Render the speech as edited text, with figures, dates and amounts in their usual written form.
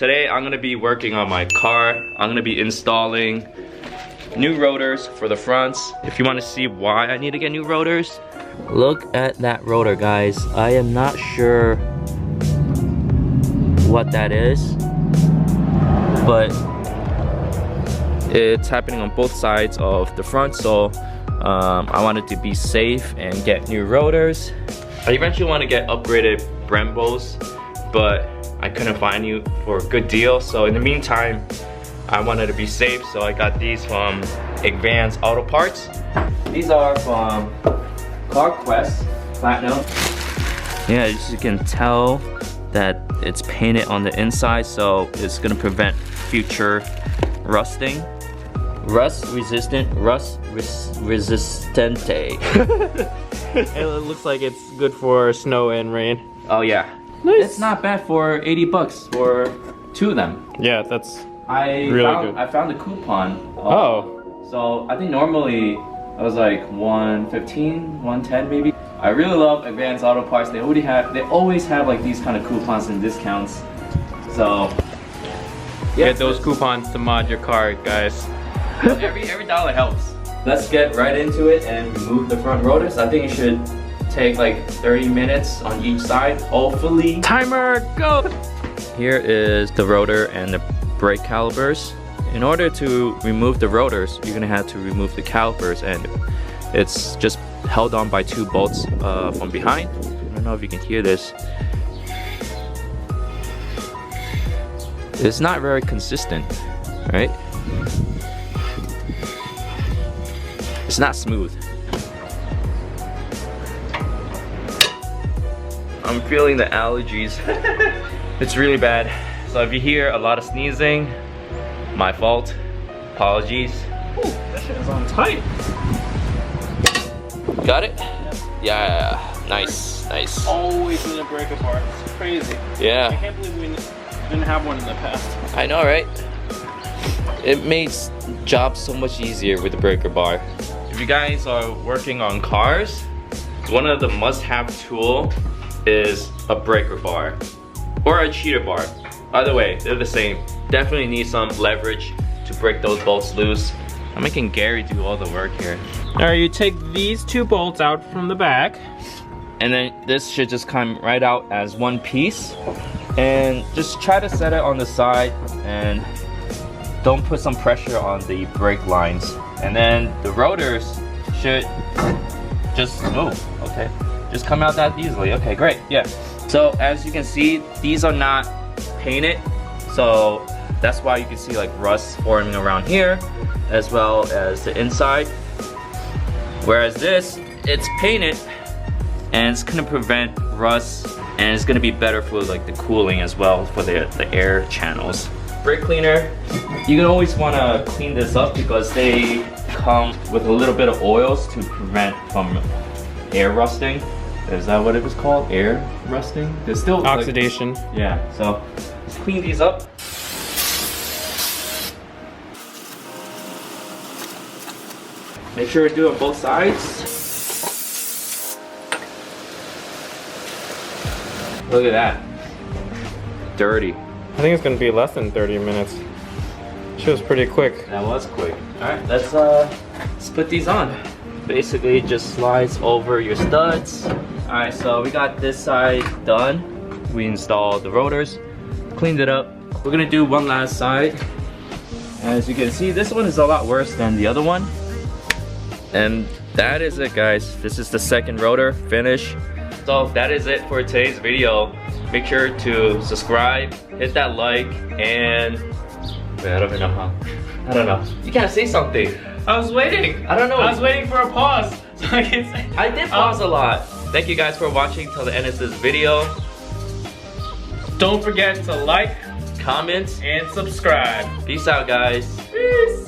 today I'm gonna be working on my car. I'm gonna be installing new rotors for the fronts. If you want to see why I need to get new rotors, look at that rotor, guys. I am not sure what that is, but it's happening on both sides of the front, so I wanted to be safe and get new rotors. I eventually want to get upgraded Brembos, but I couldn't find you for a good deal, so in the meantime I wanted to be safe, so I got these from Advanced Auto Parts. These are from CarQuest Platinum. Yeah, as you can tell that it's painted on the inside, so it's gonna prevent future rusting. Rust resistente. It looks like it's good for snow and rain. Oh yeah. Nice. It's not bad for 80 bucks for 2 of them. Yeah, that's I found a coupon. Oh. So I think normally I was like $115, $110 maybe. I really love Advanced Auto Parts. They always have like these kind of coupons and discounts. So yeah, get those coupons to mod your car, guys. every dollar helps. Let's get right into it and remove the front rotors. I think it should take like 30 minutes on each side, hopefully. Timer, go! Here is the rotor and the brake calipers. In order to remove the rotors, you're gonna have to remove the calipers, and it's just held on by 2 bolts from behind. I don't know if you can hear this. It's not very consistent, right? It's not smooth. I'm feeling the allergies. It's really bad. So if you hear a lot of sneezing, my fault. Apologies. Ooh, that shit is on tight. Got it? Yeah. Nice, nice. Always need a breaker bar. It's crazy. Yeah. I can't believe we didn't have one in the past. I know, right? It makes jobs so much easier with the breaker bar. If you guys are working on cars, one of the must-have tool is a breaker bar or a cheater bar. Either way, they're the same. Definitely need some leverage to break those bolts loose. I'm making Gary do all the work here. Alright, you take these 2 bolts out from the back. And then this should just come right out as one piece. And just try to set it on the side and don't put some pressure on the brake lines. And then the rotors should just, okay. Just come out that easily. Okay, great, yeah. So as you can see, these are not painted. So that's why you can see like rust forming around here, as well as the inside. Whereas this, it's painted, and it's gonna prevent rust, and it's gonna be better for like the cooling as well for the air channels. Brake cleaner, you can always wanna clean this up because they come with a little bit of oils to prevent from air rusting. Is that what it was called? Air rusting? There's still oxidation. Like, yeah, so let's clean these up. Make sure to do it on both sides. Look at that. Dirty. I think it's gonna be less than 30 minutes. She was pretty quick. That was quick. Alright, let's put these on. Basically it just slides over your studs. Alright, so we got this side done. We installed the rotors, cleaned it up. We're gonna do one last side. As you can see, this one is a lot worse than the other one. And that is it, guys. This is the second rotor finish. So that is it for today's video. Make sure to subscribe, hit that like, and wait, I don't even know how. I don't know. You gotta say something. I was waiting. I don't know. I was waiting for a pause so I can say. I did pause a lot. Thank you guys for watching till the end of this video. Don't forget to like, comment, and subscribe. Peace out, guys. Peace.